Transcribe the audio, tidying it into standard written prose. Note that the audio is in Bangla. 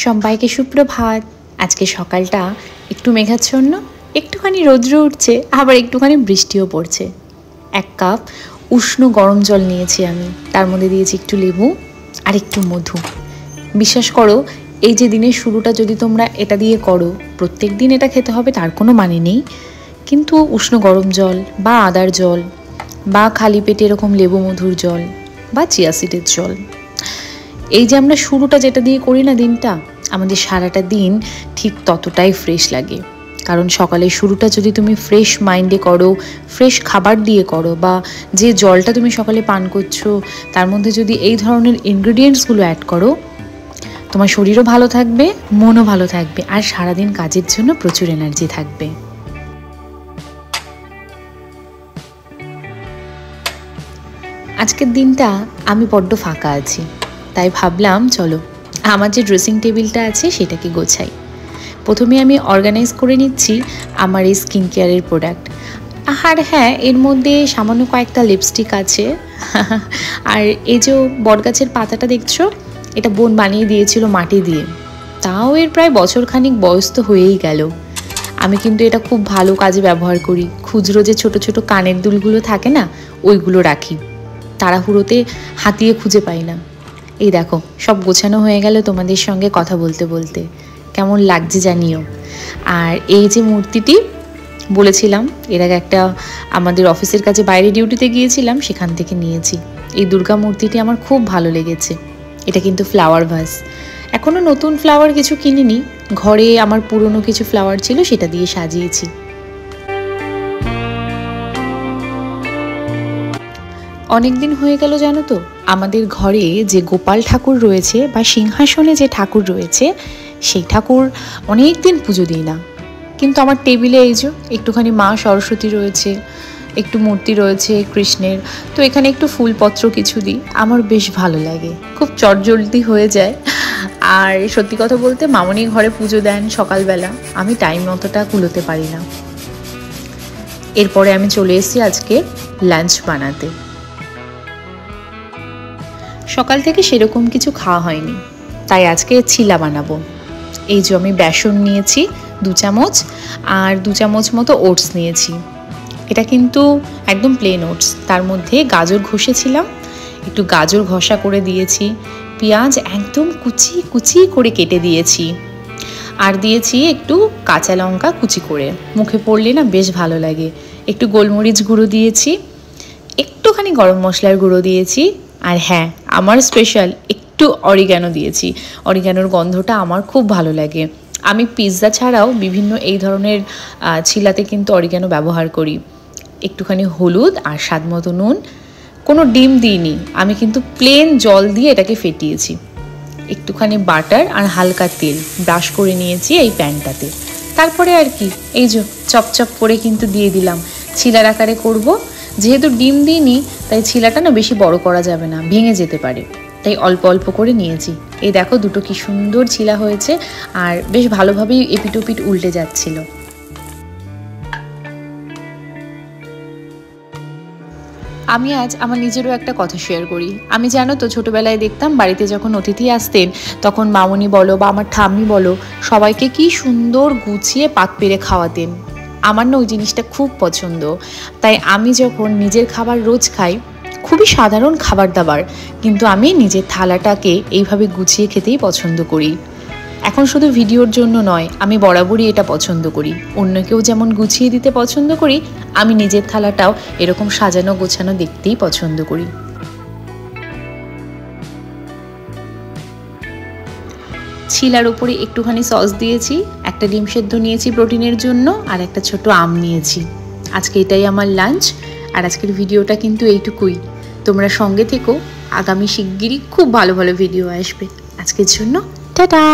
সবাইকে সুপ্রভাত। আজকে সকালটা একটু মেঘাচ্ছন্ন, একটুখানি রৌদ্র উঠছে, আবার একটুখানি বৃষ্টিও পড়ছে। এক কাপ উষ্ণ গরম জল নিয়েছি আমি, তার মধ্যে দিয়েছি একটু লেবু আর একটু মধু। বিশ্বাস করো, এই যে দিনের শুরুটা যদি তোমরা এটা দিয়ে করো, প্রত্যেক দিন এটা খেতে হবে তার কোনো মানে নেই, কিন্তু উষ্ণ গরম জল বা আদার জল বা খালি পেটে এরকম লেবু মধুর জল বা চিয়া সিডের জল, এই যে আমরা শুরুটা যেটা দিয়ে করি না দিনটা, আমাদের সারাটা দিন ঠিক ততটাই ফ্রেশ লাগে। কারণ সকালের শুরুটা যদি তুমি ফ্রেশ মাইন্ডে করো, ফ্রেশ খাবার দিয়ে করো, বা যে জলটা তুমি সকালে পান করছো তার মধ্যে যদি এই ধরনের ইনগ্রেডিয়েন্টসগুলো অ্যাড করো, তোমার শরীরও ভালো থাকবে, মনও ভালো থাকবে, আর সারাদিন কাজের জন্য প্রচুর এনার্জি থাকবে। আজকের দিনটা আমি বড্ড ফাঁকা আছি, তাই ভাবলাম চলো আমার যে ড্রেসিং টেবিলটা আছে সেটাকে গোছাই। প্রথমে আমি অর্গানাইজ করে নিচ্ছি আমার এই স্কিন কেয়ারের প্রোডাক্ট। আর হ্যাঁ, এর মধ্যে সামান্য কয়েকটা লিপস্টিক আছে। আর এই যে বটগাছের পাতাটা দেখছো, এটা বোন বানিয়ে দিয়েছিল মাটি দিয়ে, তাও এর প্রায় বছরখানিক বয়স তো হয়েই গেল। আমি কিন্তু এটা খুব ভালো কাজে ব্যবহার করি। খুচরো যে ছোট ছোট কানের দুলগুলো থাকে না, ওইগুলো রাখি, তাড়াহুড়োতে হাতিয়ে খুঁজে পাই না। এই দেখো, সব গোছানো হয়ে গেল তোমাদের সঙ্গে কথা বলতে বলতে। কেমন লাগছে জানিও। আর এই যে মূর্তিটি বলেছিলাম, এর আগে একটা আমাদের অফিসের কাছে বাইরে ডিউটিতে গিয়েছিলাম, সেখান থেকে নিয়েছি। এই দুর্গা মূর্তিটি আমার খুব ভালো লেগেছে। এটা কিন্তু ফ্লাওয়ার ভাস। এখনও নতুন ফ্লাওয়ার কিছু কিনিনি, ঘরে আমার পুরনো কিছু ফ্লাওয়ার ছিল, সেটা দিয়ে সাজিয়েছি। অনেক দিন হয়ে গেল জানো তো, আমাদের ঘরে যে গোপাল ঠাকুর রয়েছে বা সিংহাসনে যে ঠাকুর রয়েছে, সেই ঠাকুর অনেক দিন পুজো দিই না। কিন্তু আমার টেবিলে এই যে একটুখানি মা সরস্বতী রয়েছে, একটু মূর্তি রয়েছে কৃষ্ণের, তো এখানে একটু ফুলপত্র কিছু দিই, আমার বেশ ভালো লাগে, খুব চটজলদি হয়ে যায়। আর সত্যি কথা বলতে, মামনি ঘরে পুজো দেন সকালবেলা, আমি টাইম মতোটা কুলোতে পারি না। এরপরে আমি চলে এসেছি আজকে লাঞ্চ বানাতে। সকাল থেকে সেরকম কিছু খাওয়া হয়নি, তাই আজকে চিলা বানাবো। এই যে আমি বেসন নিয়েছি 2 চামচ, আর 2 চামচ মতো ওটস নিয়েছি। এটা কিন্তু একদম প্লেন ওটস, তার মধ্যে গাজর ঘষেছিলাম, একটু গাজর ঘষা করে দিয়েছি, পেঁয়াজ একদম কুচি কুচি করে কেটে দিয়েছি, আর দিয়েছি একটু কাঁচা লঙ্কা কুচি করে, মুখে পড়লে না বেশ ভালো লাগে। একটু গোলমরিচ গুঁড়ো দিয়েছি, একটুখানি গরম মশলার গুঁড়ো দিয়েছি, আর হ্যাঁ, আমার স্পেশাল একটু অরিগ্যানো দিয়েছি। অরিগ্যানোর গন্ধটা আমার খুব ভালো লাগে। আমি পিৎজা ছাড়াও বিভিন্ন এই ধরনের ছিলাতে কিন্তু অরিগ্যানো ব্যবহার করি। একটুখানি হলুদ আর স্বাদ মতো নুন, কোনো ডিম দিইনি, আমি কিন্তু প্লেন জল দিয়ে এটাকে ফেটিয়েছি। একটুখানি বাটার আর হালকা তেল ব্রাশ করে নিয়েছি এই প্যানটাতে। তারপরে আর কি, এই যে চপচপ করে কিন্তু দিয়ে দিলাম। ছিলার আকারে করব, যেহেতু ডিম দিইনি তাই ছিলাটা না বেশি বড় করা যাবে না, ভেঙে যেতে পারে, তাই অল্প অল্প করে নিয়েছি। এই দেখো, দুটো কি সুন্দর ছিলা হয়েছে, আর বেশ ভালোভাবেই এপিটোপিট উল্টে যাচ্ছিল। আমি আজ আমার নিজেরও একটা কথা শেয়ার করি। আমি জানো তো, ছোটোবেলায় দেখতাম বাড়িতে যখন অতিথি আসতেন, তখন মামনি বলো বা আমার ঠাম্মি বলো, সবাইকে কি সুন্দর গুছিয়ে পাক পেরে খাওয়াতেন। আমার না ওই জিনিসটা খুব পছন্দ, তাই আমি যখন নিজের খাবার রোজ খাই, খুবই সাধারণ খাবার দাবার, কিন্তু আমি নিজের থালাটাকে এইভাবে গুছিয়ে খেতেই পছন্দ করি। এখন শুধু ভিডিওর জন্য নয়, আমি বরাবরই এটা পছন্দ করি। অন্যকেও যেমন গুছিয়ে দিতে পছন্দ করি, আমি নিজের থালাটাও এরকম সাজানো গোছানো দেখতেই পছন্দ করি। ছিলার উপরে একটুখানি সস দিয়েছি, একটা ডিম সেদ্ধ নিয়েছি প্রোটিনের জন্য, আর একটা ছোট আম নিয়েছি। আজকে এটাই আমার লাঞ্চ, আর আজকের ভিডিওটা কিন্তু এইটুকুই। তোমরা সঙ্গে থেকো, আগামী শিগগিরই খুব ভালো ভালো ভিডিও আসবে। আজকের জন্য টাটা।